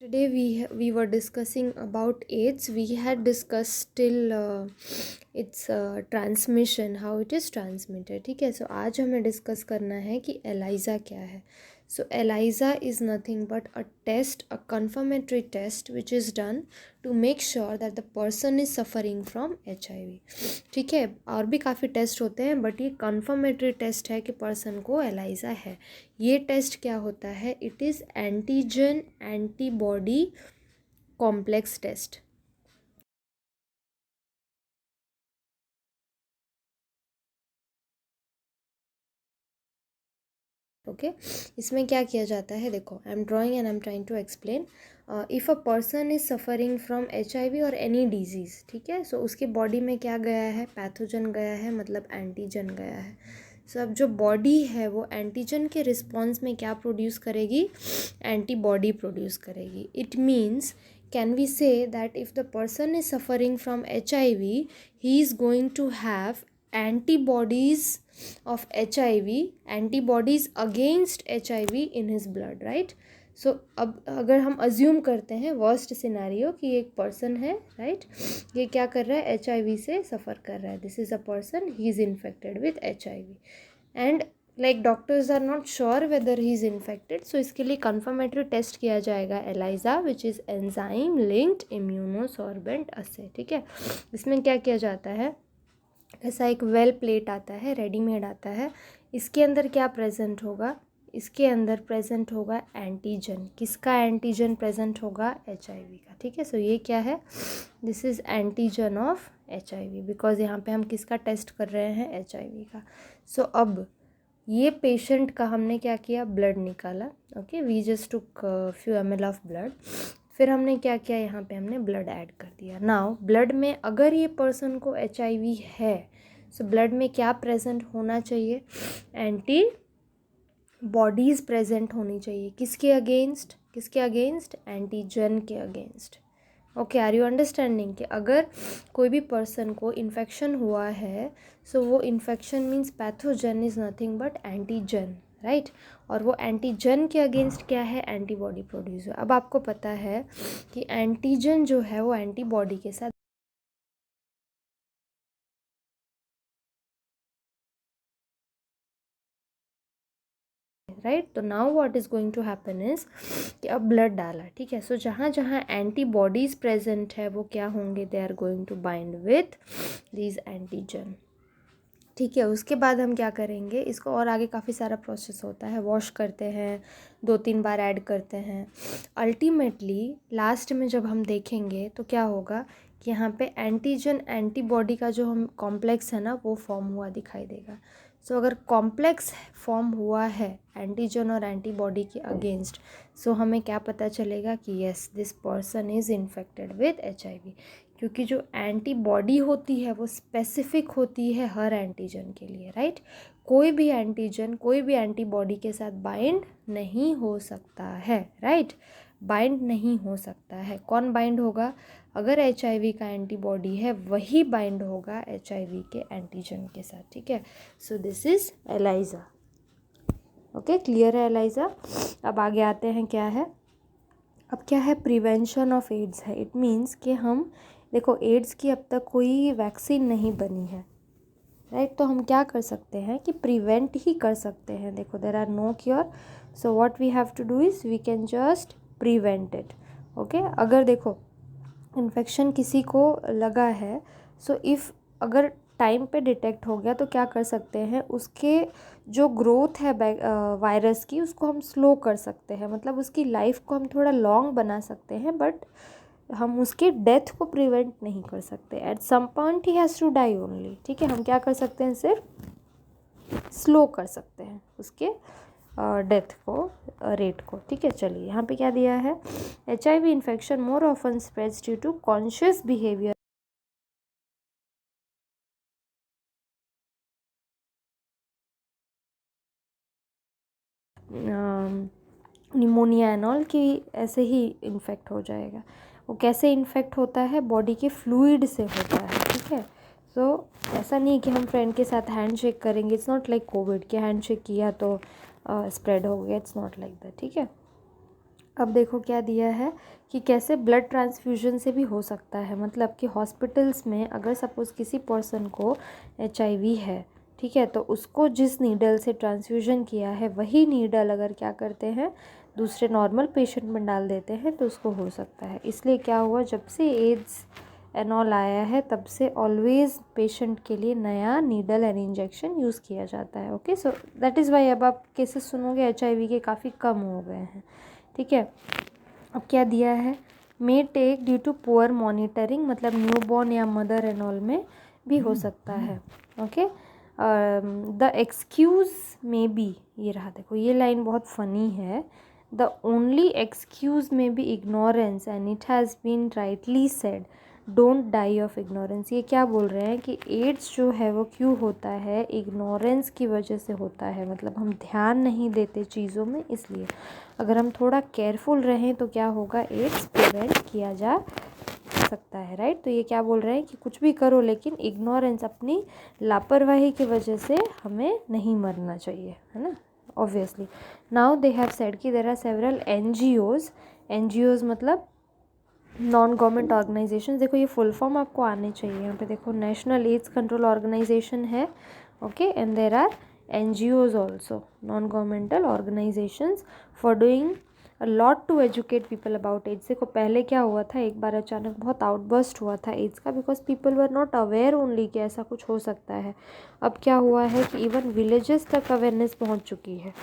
Today we were discussing about AIDS. We had discussed till its transmission, how it is transmitted. ठीक है, so आज हमें discuss करना है कि एलाइजा क्या है. So ELISA is nothing but a test, a confirmatory test which is done to make sure that the person is suffering from HIV. ठीक है, और भी काफ़ी टेस्ट होते हैं बट ये confirmatory टेस्ट है कि पर्सन को एलाइजा है. ये टेस्ट क्या होता है? It is antigen antibody complex test. Okay, इसमें क्या किया जाता है? देखो, I am drawing and I am trying to explain. If a person is suffering from HIV और एनी डिजीज़, ठीक है, सो उसके बॉडी में क्या गया है? पैथोजन गया है, मतलब एंटीजन गया है. सो अब जो बॉडी है वो एंटीजन के रिस्पॉन्स में क्या प्रोड्यूस करेगी? एंटीबॉडी प्रोड्यूस करेगी. It means, can we say that if the person is suffering from HIV, he is going to have antibodies of HIV, antibodies against HIV in his blood, right? So अब अगर हम assume करते हैं worst scenario कि एक person है, right, ये क्या कर रहा है? HIV से सफ़र कर रहा है. This is a person, he is infected with HIV and like doctors are not sure whether he is infected. So इसके लिए कन्फर्मेटरी टेस्ट किया जाएगा ELISA, which is enzyme linked immunosorbent assay. ठीक है, इसमें क्या किया जाता है? ऐसा एक वेल प्लेट आता है, रेडीमेड आता है. इसके अंदर क्या प्रेजेंट होगा? इसके अंदर प्रेजेंट होगा एंटीजन. किसका एंटीजन प्रेजेंट होगा? HIV का. ठीक है, सो ये क्या है? This is antigen of HIV, because यहाँ पे हम किसका टेस्ट कर रहे हैं? HIV का. सो अब ये पेशेंट का हमने क्या किया? ब्लड निकाला. Okay, we just took few ml of blood. फिर हमने क्या किया? यहाँ पे हमने ब्लड ऐड कर दिया. नाउ ब्लड में अगर ये पर्सन को HIV है, सो ब्लड में क्या प्रेजेंट होना चाहिए? एंटी बॉडीज़ प्रेजेंट होनी चाहिए. किसके अगेंस्ट? किसके अगेंस्ट? एंटीजन के against. Okay, are you understanding कि अगर कोई भी पर्सन को इन्फेक्शन हुआ है, सो वो infection means pathogen is nothing but antigen, right? और वो एंटीजन के अगेंस्ट क्या है? Antibody produce. अब आपको पता है कि एंटीजन जो है वो एंटीबॉडी के साथ, राइट? तो now what is going to happen is कि अब ब्लड डाला, ठीक है, सो जहाँ जहाँ एंटीबॉडीज़ प्रेजेंट है वो क्या होंगे? They are going to bind with these antigen. ठीक है, उसके बाद हम क्या करेंगे? इसको और आगे काफ़ी सारा प्रोसेस होता है. वॉश करते हैं, 2-3 बार ऐड करते हैं. अल्टीमेटली लास्ट में जब हम देखेंगे तो क्या होगा कि यहाँ पे एंटीजन एंटीबॉडी का जो हम कॉम्प्लेक्स है ना, वो फॉर्म हुआ दिखाई देगा. सो अगर कॉम्प्लेक्स फॉर्म हुआ है एंटीजन और एंटीबॉडी के अगेंस्ट, सो हमें क्या पता चलेगा कि yes, this person is infected with HIV. क्योंकि जो एंटीबॉडी होती है वो स्पेसिफिक होती है हर एंटीजन के लिए, राइट? कोई भी एंटीजन कोई भी एंटीबॉडी के साथ बाइंड नहीं हो सकता है, राइट? बाइंड नहीं हो सकता है. कौन बाइंड होगा? अगर HIV का एंटीबॉडी है वही बाइंड होगा HIV के एंटीजन के साथ. ठीक है, so this is ELISA. Okay, clear है एलाइजा? अब आगे आते हैं, क्या है? अब क्या है? प्रिवेंशन ऑफ एड्स है. इट मीन्स कि हम देखो, एड्स की अब तक कोई वैक्सीन नहीं बनी है, राइट? तो हम क्या कर सकते हैं कि प्रिवेंट ही कर सकते हैं. देखो, there are no cure, so what we have to do is we can just prevent it. Okay, अगर देखो इन्फेक्शन किसी को लगा है, सो इफ़ अगर टाइम पे डिटेक्ट हो गया तो क्या कर सकते हैं? उसके जो ग्रोथ है वायरस की, उसको हम स्लो कर सकते हैं. मतलब उसकी लाइफ को हम थोड़ा लॉन्ग बना सकते हैं, बट हम उसके डेथ को प्रिवेंट नहीं कर सकते. At some point he has to die only. ठीक है, हम क्या कर सकते हैं? सिर्फ स्लो कर सकते हैं उसके डेथ को, रेट को. ठीक है, चलिए यहाँ पे क्या दिया है? HIV infection more often spreads due to conscious behaviour, pneumonia and all, कि ऐसे ही इन्फेक्ट हो जाएगा. वो कैसे इन्फेक्ट होता है? बॉडी के फ्लूइड से होता है. ठीक है, सो ऐसा नहीं कि हम फ्रेंड के साथ हैंड शेक करेंगे. इट्स नॉट लाइक कोविड कि हैंड शेक किया तो स्प्रेड हो गया. It's not like that. ठीक है, अब देखो क्या दिया है कि कैसे ब्लड ट्रांसफ्यूजन से भी हो सकता है। मतलब कि हॉस्पिटल्स में अगर सपोज़ किसी पर्सन को HIV है, ठीक है, तो उसको जिस नीडल से ट्रांसफ्यूजन किया है वही नीडल अगर क्या करते हैं दूसरे नॉर्मल पेशेंट में डाल देते हैं तो उसको हो सकता है। इसलिए क्या हुआ, जब से एड्स एंड ऑल आया है तब से ऑलवेज पेशेंट के लिए नया नीडल एंड इंजेक्शन यूज़ किया जाता है। Okay, so that is why अब आप केसेस सुनोगे HIV के काफ़ी कम हो गए हैं। ठीक है, अब क्या दिया है, may take due to poor monitoring, मतलब न्यूबॉर्न या मदर एंड ऑल में भी हो सकता है। Okay, the excuse may be, ये रहा देखो ये लाइन बहुत फ़नी है, the only excuse may be ignorance and it has been rightly said don't die of ignorance. ये क्या बोल रहे हैं कि एड्स जो है वो क्यों होता है, इग्नोरेंस की वजह से होता है, मतलब हम ध्यान नहीं देते चीज़ों में, इसलिए अगर हम थोड़ा केयरफुल रहें तो क्या होगा, एड्स प्रिवेंट किया जा सकता है। राइट, तो ये क्या बोल रहे हैं कि कुछ भी करो लेकिन इग्नोरेंस, अपनी लापरवाही की वजह से हमें नहीं मरना चाहिए, है ना, obviously. Now they have said कि देयर आर सेवरल एनजीओज मतलब नॉन गवर्नमेंट ऑर्गेनाइजेशन। देखो ये फुल फॉर्म आपको आने चाहिए, यहाँ पे देखो नेशनल एड्स कंट्रोल ऑर्गेनाइजेशन है, okay, and there are NGOs also, non governmental organisations for doing a lot to educate people about AIDS. देखो पहले क्या हुआ था, एक बार अचानक बहुत आउटबर्स्ट हुआ था एड्स का, because people were not aware only कि ऐसा कुछ हो सकता है। अब क्या हुआ है कि इवन विलेजेस तक अवेयरनेस पहुंच चुकी है।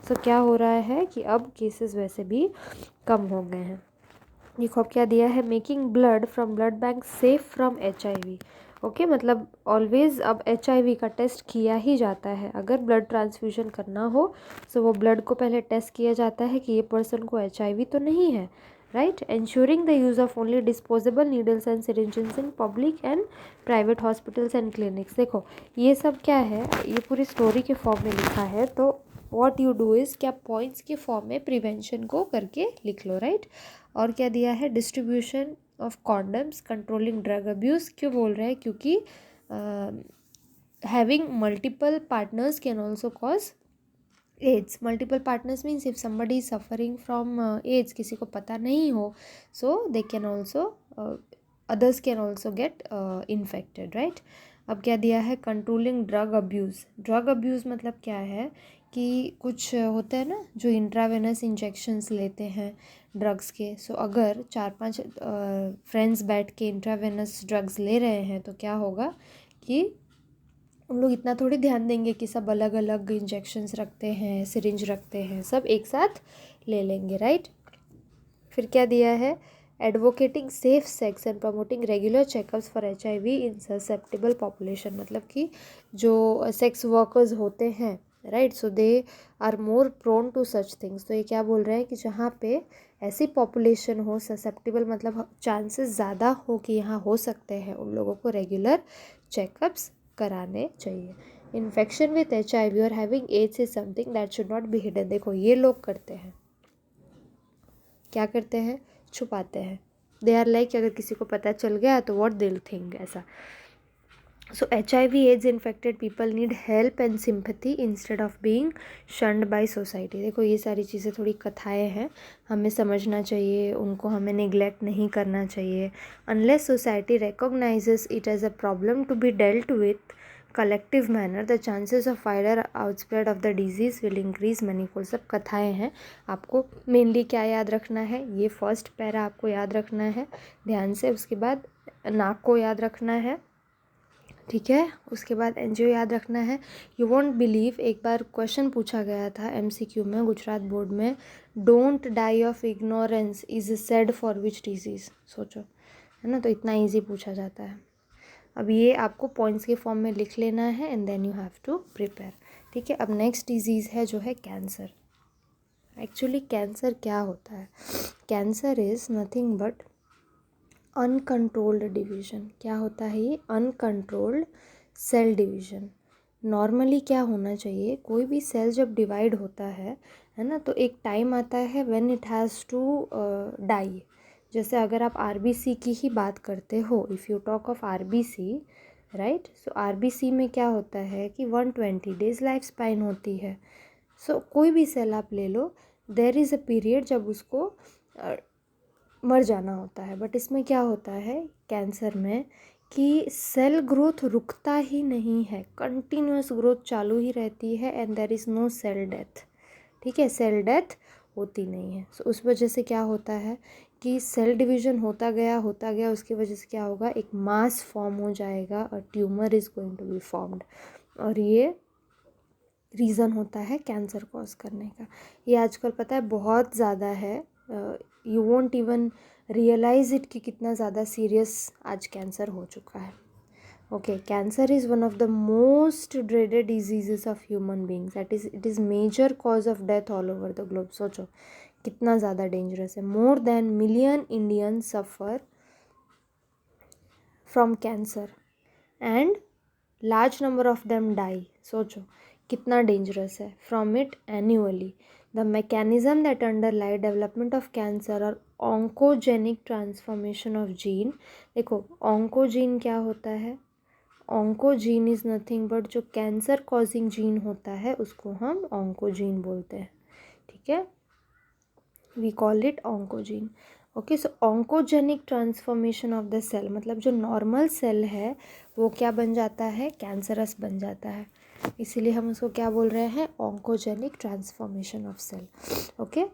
सो क्या हो रहा है कि अब केसेस वैसे भी कम हो गए हैं। देखो अब क्या दिया है, making blood from blood bank safe from HIV। Okay, मतलब ऑलवेज अब HIV का टेस्ट किया ही जाता है। अगर ब्लड ट्रांसफ्यूजन करना हो तो वो ब्लड को पहले टेस्ट किया जाता है कि ये पर्सन को HIV तो नहीं है। Right, ensuring the use of only disposable needles and syringes in public and private hospitals and clinics। देखो ये सब क्या है, ये पूरी स्टोरी के फॉर्म में लिखा है, तो व्हाट यू डू इज़ क्या पॉइंट्स के फॉर्म में प्रिवेंशन को करके लिख लो। राइट, और क्या दिया है, distribution of condoms, controlling drug abuse. क्यों बोल रहे हैं, क्योंकि having multiple partners can also cause AIDS. Multiple partners means if somebody is suffering from AIDS, किसी को पता नहीं हो, so they can also, others can also get infected. Right, अब क्या दिया है, controlling drug abuse. Drug abuse मतलब क्या है कि कुछ होता है ना जो इंट्रावेनस इंजेक्शंस लेते हैं ड्रग्स के। सो अगर 4-5 फ्रेंड्स बैठ के इंट्रावेनस ड्रग्स ले रहे हैं तो क्या होगा कि उन लोग इतना थोड़ी ध्यान देंगे कि सब अलग अलग इंजेक्शंस रखते हैं, सिरिंज रखते हैं, सब एक साथ ले लेंगे। राइट, फिर क्या दिया है, advocating safe sex and promoting regular checkups for HIV in susceptible population. मतलब कि जो सेक्स वर्कर्स होते हैं, right, so they are more prone to such things. तो ये क्या बोल रहे हैं कि जहाँ पे ऐसी पॉपुलेशन हो, ससेप्टेबल मतलब चांसेस ज़्यादा हो कि यहाँ हो सकते हैं, उन लोगों को रेगुलर चेकअप्स कराने चाहिए। इन्फेक्शन विथ HIV और having AIDS is something that should not be hidden. देखो ये लोग करते हैं, क्या करते हैं, छुपाते हैं। दे आर लाइक अगर किसी को पता चल गया तो व्हाट दे विल थिंक, ऐसा। So HIV AIDS infected people need help and sympathy instead of being shunned by society. देखो ये सारी चीज़ें थोड़ी कथाएं हैं, हमें समझना चाहिए, उनको हमें निगलेक्ट नहीं करना चाहिए। Unless society recognises it as a problem to be dealt with collective manner, the chances of wider outspread of the disease will increase manifold. सब कथाएं हैं, आपको मेनली क्या याद रखना है, ये फर्स्ट पैरा आपको याद रखना है ध्यान से। उसके बाद नाक को याद रखना है, ठीक है, उसके बाद NGO याद रखना है। यू वॉन्ट बिलीव, एक बार क्वेश्चन पूछा गया था MCQ में गुजरात बोर्ड में, don't die of ignorance is said for which disease. सोचो, है ना, तो इतना ईजी पूछा जाता है। अब ये आपको पॉइंट्स के फॉर्म में लिख लेना है and then you have to prepare. ठीक है, अब नेक्स्ट डिजीज़ है जो है कैंसर। एक्चुअली कैंसर क्या होता है, cancer is nothing but uncontrolled division. क्या होता है ये, अनकंट्रोल्ड सेल डिवीज़न। नॉर्मली क्या होना चाहिए, कोई भी सेल जब डिवाइड होता है ना, तो एक टाइम आता है when it has to die. जैसे अगर आप RBC की ही बात करते हो, if you talk of RBC, right, so RBC में क्या होता है कि 120 डेज़ लाइफ स्पाइन होती है। सो कोई भी सेल आप ले लो, देयर इज़ अ पीरियड जब उसको मर जाना होता है। बट इसमें क्या होता है कैंसर में कि सेल ग्रोथ रुकता ही नहीं है, कंटिन्यूस ग्रोथ चालू ही रहती है and there is no cell death. ठीक है, सेल डेथ होती नहीं है। सो उस वजह से क्या होता है कि सेल डिवीजन होता गया, उसकी वजह से क्या होगा, एक मास फॉर्म हो जाएगा और tumour is going to be formed. और ये रीज़न होता है कैंसर कॉज करने का। ये आजकल पता है बहुत ज़्यादा है, you won't even realise it कि कितना ज़्यादा सीरियस आज कैंसर हो चुका है। Okay, cancer is one of the most dreaded diseases of human beings, it is major cause of death all over the globe. सोचो कितना ज़्यादा डेंजरस है। More than million Indian suffer from cancer and large number of them die. सोचो कितना dangerous है from it annually. The mechanism that underlie development of cancer और oncogenic transformation of gene. देखो oncogene क्या होता है, ऑन्कोजीन इज़ नथिंग बट जो cancer causing gene होता है उसको हम ऑन्कोजीन बोलते हैं। ठीक है, we call it oncogene. Okay, so oncogenic transformation of the cell मतलब जो नॉर्मल सेल है वो क्या बन जाता है, कैंसरस बन जाता है। इसीलिए हम उसको क्या बोल रहे हैं, oncogenic transformation of cell. Okay,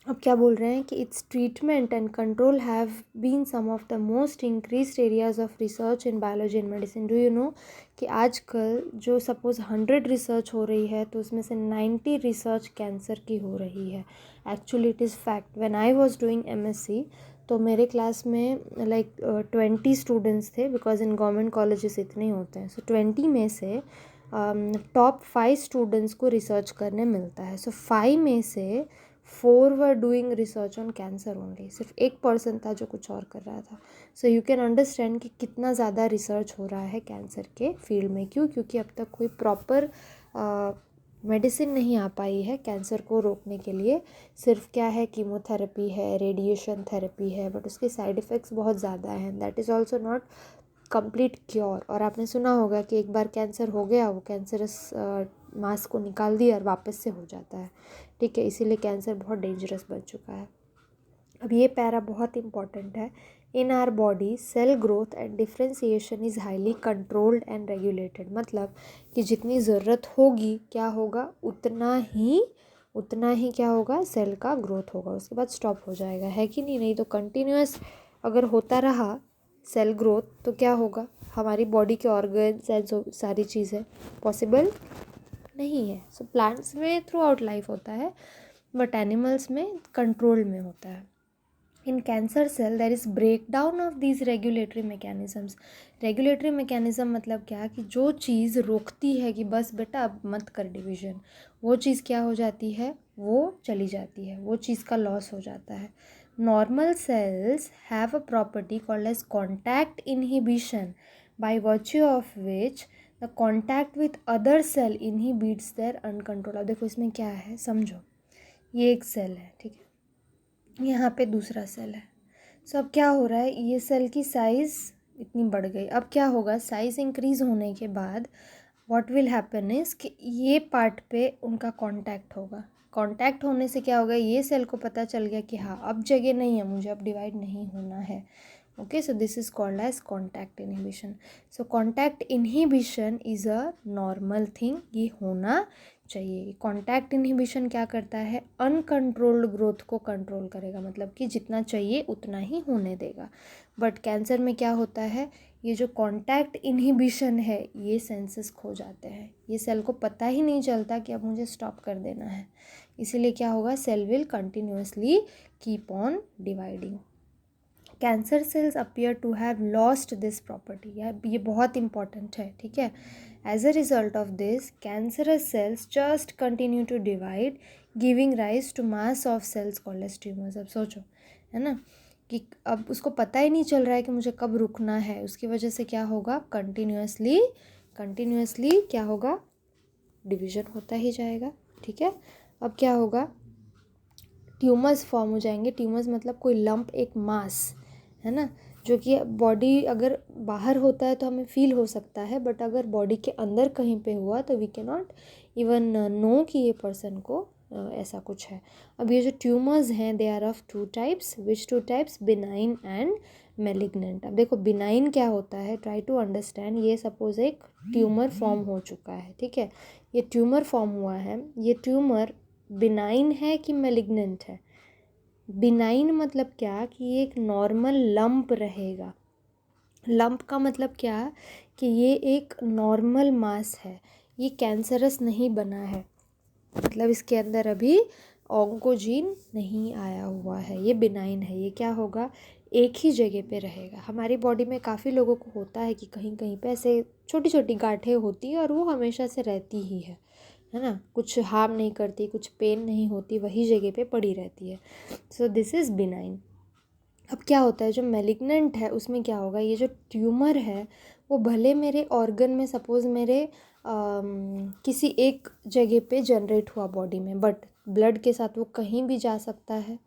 अब क्या बोल रहे हैं कि its treatment and control have been some of the most increased areas of research in biology and medicine. Do you know कि आजकल जो सपोज 100 रिसर्च हो रही है तो उसमें से 90 रिसर्च कैंसर की हो रही है। Actually it is fact. When I was doing MSc तो मेरे क्लास में लाइक 20 स्टूडेंट्स थे, बिकॉज इन गवर्नमेंट कॉलेजेस इतने होते हैं। सो 20 में से टॉप 5 स्टूडेंट्स को रिसर्च करने मिलता है। सो 5 में से 4 were doing research on cancer only. सिर्फ एक पर्सन था जो कुछ और कर रहा था। सो यू कैन अंडरस्टैंड कि कितना ज़्यादा रिसर्च हो रहा है कैंसर के फील्ड में। क्यों? क्योंकि अब तक कोई प्रॉपर मेडिसिन नहीं आ पाई है कैंसर को रोकने के लिए। सिर्फ क्या है, कीमोथेरेपी है, रेडिएशन थेरेपी है, बट उसके साइड इफ़ेक्ट्स बहुत ज़्यादा हैं। That is also not complete cure. और आपने सुना होगा कि एक बार कैंसर हो गया, वो कैंसरस मास को निकाल दिया और वापस से हो जाता है। ठीक है, इसीलिए कैंसर बहुत डेंजरस बन चुका है। अब ये पैरा बहुत इंपॉर्टेंट है। In our body cell growth and differentiation is highly controlled and regulated. मतलब कि जितनी ज़रूरत होगी क्या होगा, उतना ही क्या होगा, सेल का ग्रोथ होगा, उसके बाद स्टॉप हो जाएगा, है कि नहीं? नहीं तो कंटिन्यूस अगर होता रहा सेल ग्रोथ तो क्या होगा, हमारी बॉडी के ऑर्गन्स एंड सारी चीज़ें पॉसिबल नहीं है। सो प्लांट्स में थ्रू आउट लाइफ होता है बट एनिमल्स में कंट्रोल में होता है। In cancer cell there is break down of these regulatory mechanisms. Regulatory mechanism मतलब क्या कि जो चीज़ रोकती है कि बस बेटा अब मत कर डिवीज़न, वो चीज़ क्या हो जाती है, वो चली जाती है, वो चीज़ का लॉस हो जाता है। Normal cells have a property called as contact inhibition by virtue of which the contact with other cell inhibits their uncontrol. अब देखो इसमें क्या है, समझो। ये एक सेल है, ठीक है, यहाँ पे दूसरा सेल है। सो अब क्या हो रहा है, ये सेल की साइज़ इतनी बढ़ गई। अब क्या होगा, साइज़ इंक्रीज़ होने के बाद व्हाट विल हैपन इज़ कि ये पार्ट पे उनका कांटेक्ट होगा। कांटेक्ट होने से क्या होगा, ये सेल को पता चल गया कि हाँ अब जगह नहीं है मुझे, अब डिवाइड नहीं होना है। Okay, so this is called as contact inhibition. So contact inhibition is a normal thing, ये होना चाहिए। कॉन्टैक्ट इनहिबिशन क्या करता है, अनकंट्रोल्ड ग्रोथ को कंट्रोल करेगा, मतलब कि जितना चाहिए उतना ही होने देगा। बट कैंसर में क्या होता है, ये जो कॉन्टैक्ट इनहिबिशन है ये सेंसेस खो जाते हैं, ये सेल को पता ही नहीं चलता कि अब मुझे स्टॉप कर देना है। इसीलिए क्या होगा, cell will continuously keep on dividing. Cancer cells appear to have lost this property. ये बहुत इंपॉर्टेंट है, ठीक है। As a result of this cancerous cells just continue to divide giving rise to mass of cells called as tumours. अब सोचो, है ना, कि अब उसको पता ही नहीं चल रहा है कि मुझे कब रुकना है, उसकी वजह से क्या होगा, कंटिन्यूसली क्या होगा, डिवीजन होता ही जाएगा। ठीक है, अब क्या होगा, ट्यूमर्स फॉर्म हो जाएंगे। ट्यूमर्स मतलब कोई लंप, एक मास, है ना, जो कि बॉडी अगर बाहर होता है तो हमें फील हो सकता है, बट अगर बॉडी के अंदर कहीं पे हुआ तो we can not even know कि ये पर्सन को ऐसा कुछ है। अब ये जो ट्यूमर्स हैं they are of 2 types, which 2 types, benign and malignant. अब देखो बिनाइन क्या होता है, ट्राई टू अंडरस्टैंड। ये सपोज एक ट्यूमर फॉर्म हो चुका है, ठीक है, ये ट्यूमर फॉर्म हुआ है, ये ट्यूमर बिनाइन है कि मेलिग्नेंट है। बिनाइन मतलब क्या कि ये एक नॉर्मल लंप रहेगा। लंप का मतलब क्या कि ये एक नॉर्मल मास है, ये कैंसरस नहीं बना है, मतलब इसके अंदर अभी ऑन्कोजीन नहीं आया हुआ है, ये बिनाइन है। ये क्या होगा, एक ही जगह पे रहेगा। हमारी बॉडी में काफ़ी लोगों को होता है कि कहीं कहीं पे ऐसे छोटी छोटी गांठें होती है और वो हमेशा से रहती ही है ना, कुछ हार्म नहीं करती, कुछ पेन नहीं होती, वही जगह पे पड़ी रहती है। So this is benign. अब क्या होता है जो मैलिग्नेंट है उसमें क्या होगा, ये जो ट्यूमर है वो भले मेरे ऑर्गन में, सपोज़ मेरे किसी एक जगह पे जनरेट हुआ बॉडी में, बट ब्लड के साथ वो कहीं भी जा सकता है,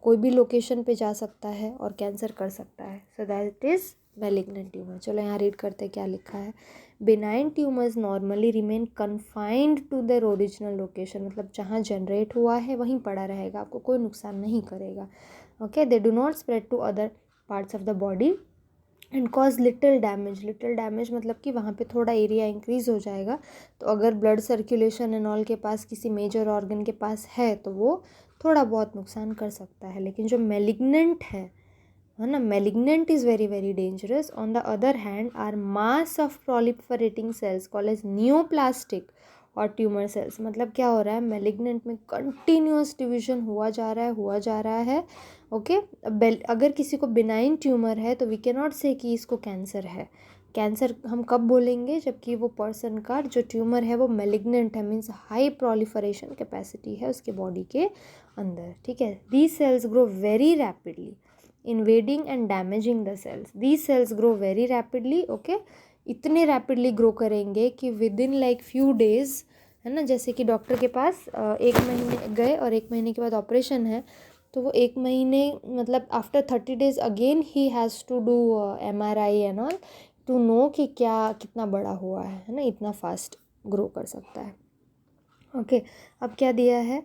कोई भी लोकेशन पे जा सकता है और कैंसर कर सकता है। So that is malignant tumour. चलो यहाँ रीड करते क्या लिखा है। Benign tumours normally remain confined to their original location, मतलब जहाँ जनरेट हुआ है वहीं पड़ा रहेगा, आपको कोई नुकसान नहीं करेगा। Okay, they do not spread to other parts of the body and cause little damage. Little damage मतलब कि वहाँ पे थोड़ा एरिया इंक्रीज़ हो जाएगा, तो अगर ब्लड सर्कुलेशन एंड ऑल के पास किसी मेजर ऑर्गन के पास है तो वो थोड़ा बहुत नुकसान कर सकता है। लेकिन जो मेलिग्नेंट है ना, malignant is very very dangerous. On the other hand are mass of proliferating cells called as neoplastic और ट्यूमर सेल्स। मतलब क्या हो रहा है, मेलिग्नेंट में कंटिन्यूअस डिवीजन हुआ जा रहा है। ओके, अगर किसी को बिनाइन ट्यूमर है तो वी कैन नॉट से कि इसको कैंसर है। कैंसर हम कब बोलेंगे, जबकि वो पर्सन का जो ट्यूमर है वो मेलिग्नेंट है, मीन्स हाई प्रोलिफरेशन कैपेसिटी है उसके बॉडी के अंदर, ठीक है। These cells grow very rapidly invading and damaging the cells. These cells grow very rapidly, okay, इतने रैपिडली ग्रो करेंगे कि within like few days, है ना, जैसे कि डॉक्टर के पास 1 महीने गए और 1 महीने के बाद ऑपरेशन है, तो वो 1 महीने मतलब आफ्टर 30 days अगेन ही has to do MRI and all to know कि क्या कितना बड़ा हुआ है ना, इतना फास्ट ग्रो कर सकता है। ओके, अब क्या दिया है,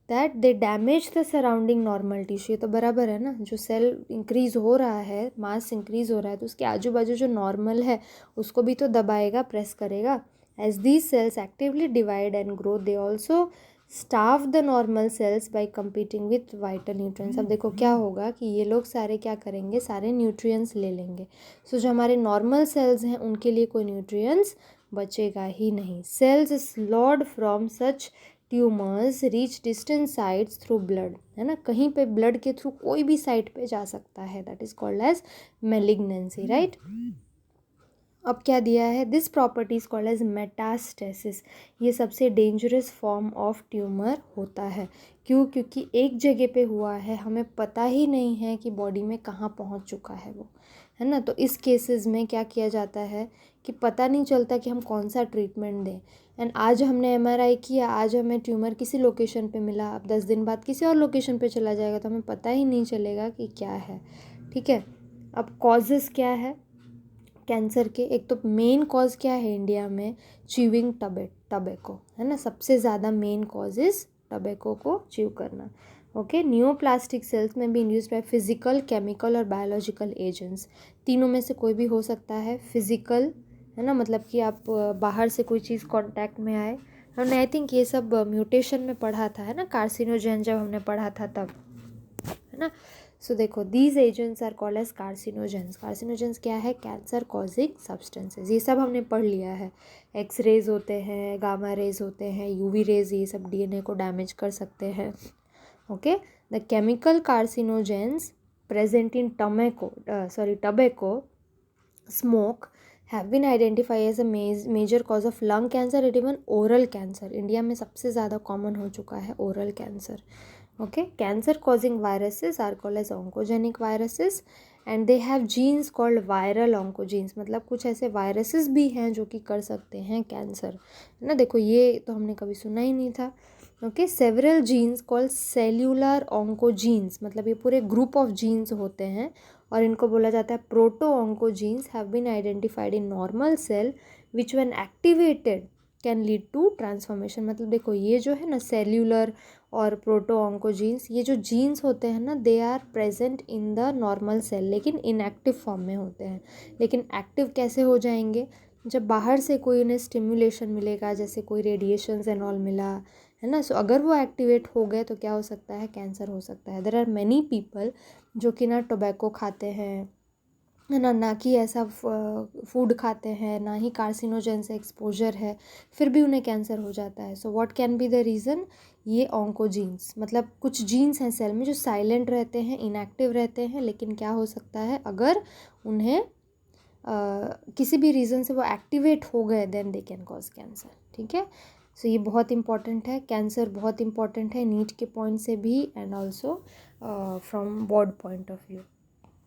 that they damage the surrounding normal tissue. तो बराबर है ना, जो सेल इंक्रीज़ हो रहा है, मास इंक्रीज़ हो रहा है, तो उसके आजू बाजू जो नॉर्मल है उसको भी तो दबाएगा, प्रेस करेगा। As these cells actively divide and grow they also starve the normal cells by competing with vital nutrients. अब देखो क्या होगा कि ये लोग सारे क्या करेंगे, सारे न्यूट्रिएंट्स ले लेंगे। सो जो हमारे नॉर्मल सेल्स हैं उनके लिए कोई न्यूट्रिएंट्स बचेगा ही नहीं। Cells sloughed from such tumours reach distant sites through blood, है ना, कहीं पे ब्लड के थ्रू कोई भी साइट पे जा सकता है, that is called as malignancy, right. अब क्या दिया है, this property is called as metastasis. ये सबसे डेंजरस फॉर्म ऑफ ट्यूमर होता है। क्यों, क्योंकि एक जगह पे हुआ है, हमें पता ही नहीं है कि बॉडी में कहाँ पहुँच चुका है वो, है ना। तो इस केसेस में क्या किया जाता है कि पता नहीं चलता कि हम कौन सा ट्रीटमेंट दें। एंड आज हमने MRI किया, आज हमें ट्यूमर किसी लोकेशन पे मिला, अब 10 दिन बाद किसी और लोकेशन पे चला जाएगा, तो हमें पता ही नहीं चलेगा कि क्या है, ठीक है। अब कॉजेज़ क्या है कैंसर के, एक तो मेन कॉज क्या है इंडिया में, च्यूइंग टबैको, है ना, सबसे ज़्यादा मेन कॉज इज़ टबैको को च्यू करना। ओके, न्यूप्लास्टिक सेल्स में भी इंड्यूस्ड बाय फिजिकल, केमिकल और बायोलॉजिकल एजेंट्स। तीनों में से कोई भी हो सकता है। फिजिकल, है ना, मतलब कि आप बाहर से कोई चीज़ कांटेक्ट में आए, हमने आई थिंक ये सब म्यूटेशन में पढ़ा था, है ना, कार्सिनोजेन जब हमने पढ़ा था तब, है ना। सो देखो, these agents are called as carcinogens. Carcinogens क्या है, कैंसर कॉजिंग सब्सटेंसेज, ये सब हमने पढ़ लिया है। एक्स रेज होते हैं, गामा रेज होते हैं, UV रेज, ये सब DNA को डैमेज कर सकते हैं। Okay, the chemical carcinogens present in tobacco smoke have been identified as a major cause of lung cancer and even oral cancer। India में सबसे ज़्यादा कॉमन हो चुका है oral cancer। okay, cancer causing viruses are called as oncogenic viruses and they have genes called viral oncogenes। मतलब कुछ ऐसे viruses भी हैं जो कि कर सकते हैं कैंसर, है ना। देखो ये तो हमने कभी सुना ही नहीं था। Okay, several genes called cellular oncogenes, मतलब ये पूरे ग्रुप ऑफ जीन्स होते हैं और इनको बोला जाता है proto oncogenes, have been identified in normal cell which when activated can lead to transformation. मतलब देखो ये जो है ना सेल्यूलर और प्रोटो ऑन्कोजीन्स, ये जो जीन्स होते हैं ना they are present in the normal cell, लेकिन इनएक्टिव फॉर्म में होते हैं। लेकिन एक्टिव कैसे हो जाएंगे, जब बाहर से कोई उन्हें स्टिम्युलेशन मिलेगा, जैसे कोई रेडिएशंस एंड ऑल मिला है ना। सो अगर वो एक्टिवेट हो गए तो क्या हो सकता है, कैंसर हो सकता है। देयर आर मैनी पीपल जो कि ना टोबैको खाते हैं है ना कि ऐसा फूड खाते हैं, ना ही कार्सिनोजन से एक्सपोजर है, फिर भी उन्हें कैंसर हो जाता है। So what can be the reason, ये ऑन्कोजीन्स, मतलब कुछ जीन्स हैं सेल में जो साइलेंट रहते हैं, इनएक्टिव रहते हैं, लेकिन क्या हो सकता है अगर उन्हें किसी भी रीज़न से वो एक्टिवेट हो गए then they can cause cancer. ठीक है, सो ये बहुत इंपॉर्टेंट है, कैंसर बहुत इंपॉर्टेंट है नीट के पॉइंट से भी and also from board point of view.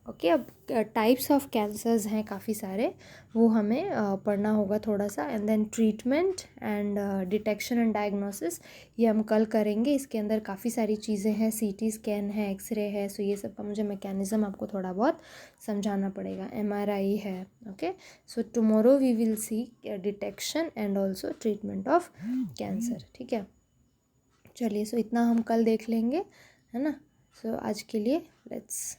Okay, अब टाइप्स ऑफ कैंसर्स हैं काफ़ी सारे, वो हमें पढ़ना होगा थोड़ा सा। And then treatment and detection and diagnosis, ये हम कल करेंगे। इसके अंदर काफ़ी सारी चीज़ें हैं, सीटी स्कैन है, एक्सरे है, सो ये सब का मुझे मैकेनिज़्म आपको थोड़ा बहुत समझाना पड़ेगा, एमआरआई है। Okay, so tomorrow we will see detection and also treatment of cancer. ठीक है, चलिए, सो इतना हम कल देख लेंगे, है ना। सो आज के लिए लेट्स